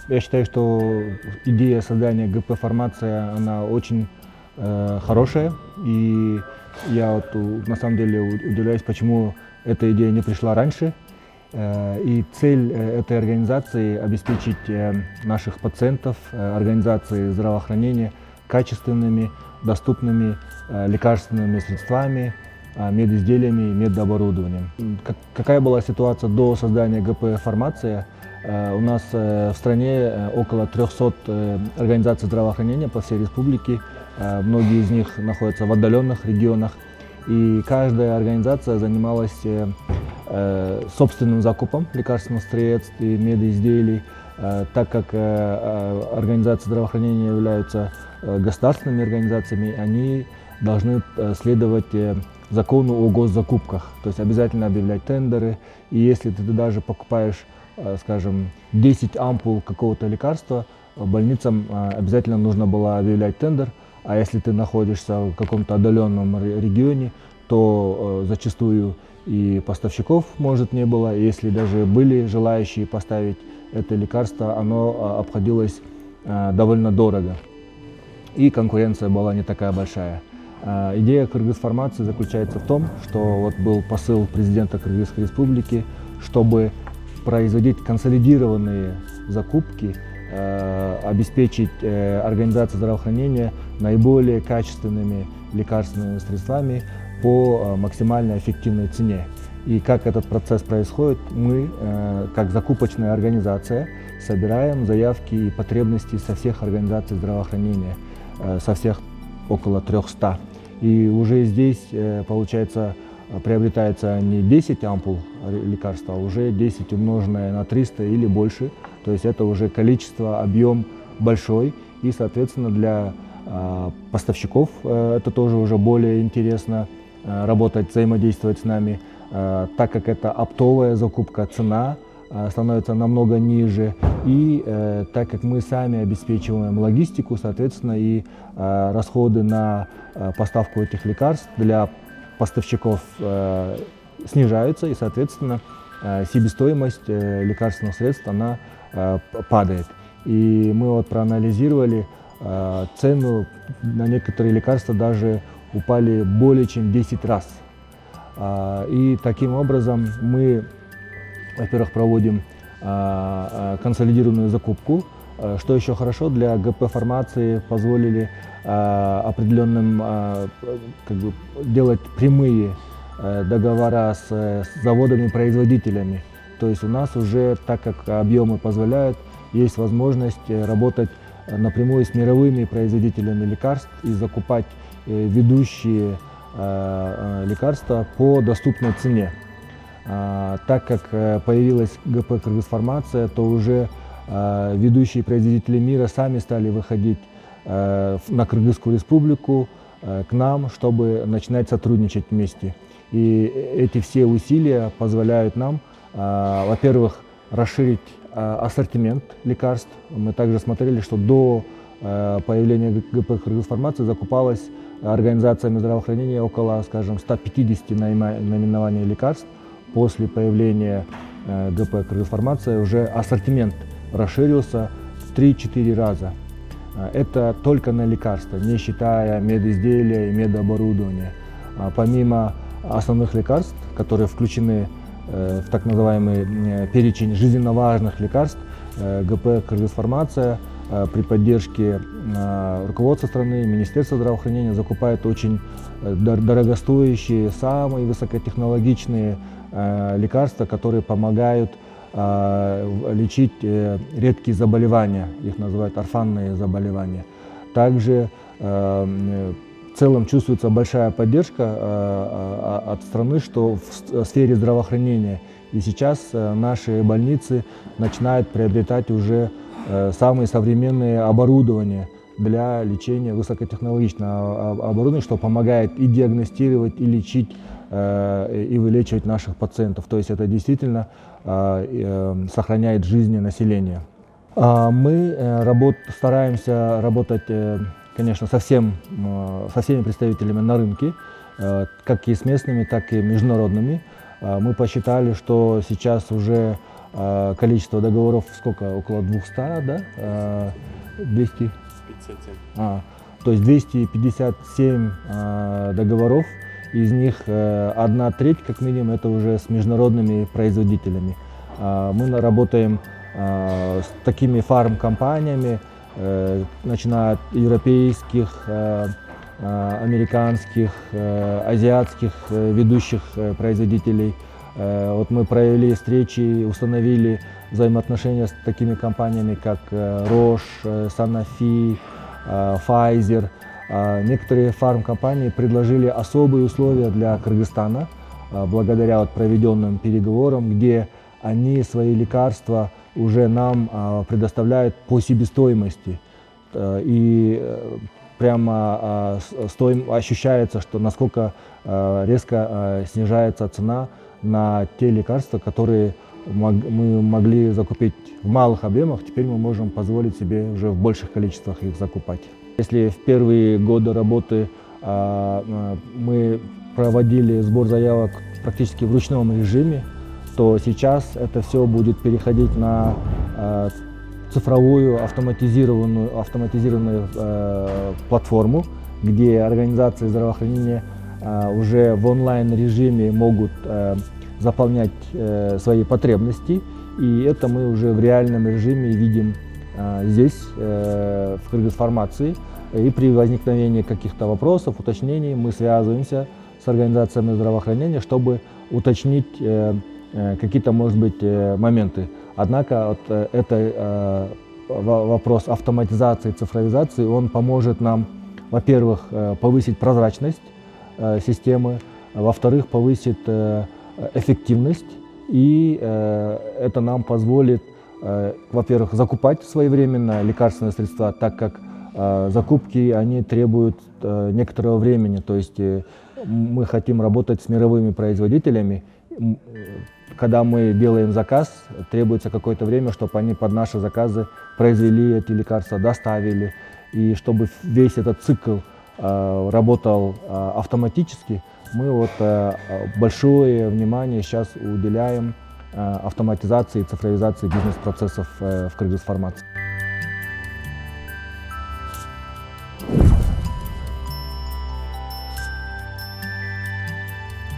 Я считаю, что идея создания ГП «Фармация», она очень хорошая. И я вот на самом деле удивляюсь, почему эта идея не пришла раньше. И цель этой организации – обеспечить наших пациентов, организации здравоохранения качественными, доступными лекарственными средствами, медизделиями и медоборудованием. Какая была ситуация до создания ГП «Фармация»? У нас в стране около 300 организаций здравоохранения по всей республике. Многие из них находятся в отдаленных регионах. И каждая организация занималась собственным закупом лекарственных средств и медизделий. Так как организации здравоохранения являются государственными организациями, они должны следовать закону о госзакупках, то есть обязательно объявлять тендеры. И если ты даже покупаешь, скажем, 10 ампул какого-то лекарства, больницам обязательно нужно было объявлять тендер. А если ты находишься в каком-то отдаленном регионе, то зачастую и поставщиков, может, не было. Если даже были желающие поставить это лекарство, оно обходилось довольно дорого. И конкуренция была не такая большая. Идея Кыргыз-Фармации заключается в том, что вот был посыл президента Кыргызской республики, чтобы производить консолидированные закупки, обеспечить организацию здравоохранения наиболее качественными лекарственными средствами по максимально эффективной цене. И как этот процесс происходит, мы, как закупочная организация, собираем заявки и потребности со всех организаций здравоохранения, со всех около 300. И уже здесь, получается, приобретается не 10 ампул лекарства, а уже 10 умноженное на 300 или больше. То есть это уже количество, объем большой. И, соответственно, для поставщиков это тоже уже более интересно работать, взаимодействовать с нами, так как это оптовая закупка, цена становится намного ниже. И так как мы сами обеспечиваем логистику, соответственно, и расходы на поставку этих лекарств для поставщиков снижаются, и, соответственно, себестоимость лекарственных средств она падает. И мы вот проанализировали цену на некоторые лекарства, даже упали более чем 10 раз. И таким образом мы, во-первых, проводим консолидированную закупку. Что еще хорошо, для ГП «Фармации» позволили определенным делать прямые договора с заводами-производителями. То есть у нас уже, так как объемы позволяют, есть возможность работать напрямую с мировыми производителями лекарств и закупать ведущие лекарства по доступной цене. Так как появилась ГП «Кыргыз-Фармация», то уже ведущие производители мира сами стали выходить на Кыргызскую республику к нам, чтобы начинать сотрудничать вместе. И эти все усилия позволяют нам, во-первых, расширить ассортимент лекарств. Мы также смотрели, что до появления ГП «Кыргыз-Фармации» закупалось организациями здравоохранения около, скажем, 150 наименований лекарств. После появления ГП «Кыргыз-Фармация» уже ассортимент расширился в 3-4 раза. Это только на лекарства, не считая медизделия и медоборудования. Помимо основных лекарств, которые включены в так называемый перечень жизненно важных лекарств, ГП «Кыргыз-Фармация» при поддержке руководства страны, Министерства здравоохранения закупает очень дорогостоящие, самые высокотехнологичные лекарства, которые помогают лечить редкие заболевания, их называют орфанные заболевания. Также в целом чувствуется большая поддержка от страны, что в сфере здравоохранения. И сейчас наши больницы начинают приобретать уже самые современные оборудования для лечения, высокотехнологичного оборудования, что помогает и диагностировать, и лечить, и вылечивать наших пациентов. То есть это действительно сохраняет жизни населения. Мы стараемся работать, конечно, со всеми представителями на рынке, как и с местными, так и международными. Мы посчитали, что сейчас уже количество договоров сколько? Около 200, да? 200? 57. То есть 257 договоров, из них 1/3, как минимум, это уже с международными производителями. Мы работаем с такими фармкомпаниями, начиная от европейских, американских, азиатских ведущих производителей. Вот мы провели встречи, установили взаимоотношения с такими компаниями, как Roche, Sanofi, Pfizer. Некоторые фармкомпании предложили особые условия для Кыргызстана, благодаря проведенным переговорам, где они свои лекарства уже нам предоставляют по себестоимости. И прямо ощущается, что насколько резко снижается цена на те лекарства, которые мы могли закупить в малых объемах, теперь мы можем позволить себе уже в больших количествах их закупать. Если в первые годы работы мы проводили сбор заявок практически в ручном режиме, то сейчас это все будет переходить на цифровую автоматизированную платформу, где организации здравоохранения уже в онлайн-режиме могут заполнять свои потребности, и это мы уже в реальном режиме видим здесь, в Кыргызфармации. И при возникновении каких-то вопросов, уточнений мы связываемся с организациями здравоохранения, чтобы уточнить какие-то, может быть, моменты. Однако это вопрос автоматизации, цифровизации, он поможет нам, во-первых, повысить прозрачность системы, во-вторых, повысит эффективность, и это нам позволит, во-первых, закупать своевременно лекарственные средства, так как закупки, они требуют некоторого времени, то есть мы хотим работать с мировыми производителями. Когда мы делаем заказ, требуется какое-то время, чтобы они под наши заказы произвели эти лекарства, доставили. И чтобы весь этот цикл работал автоматически, мы большое внимание сейчас уделяем автоматизации и цифровизации бизнес-процессов в Кыргызфармации.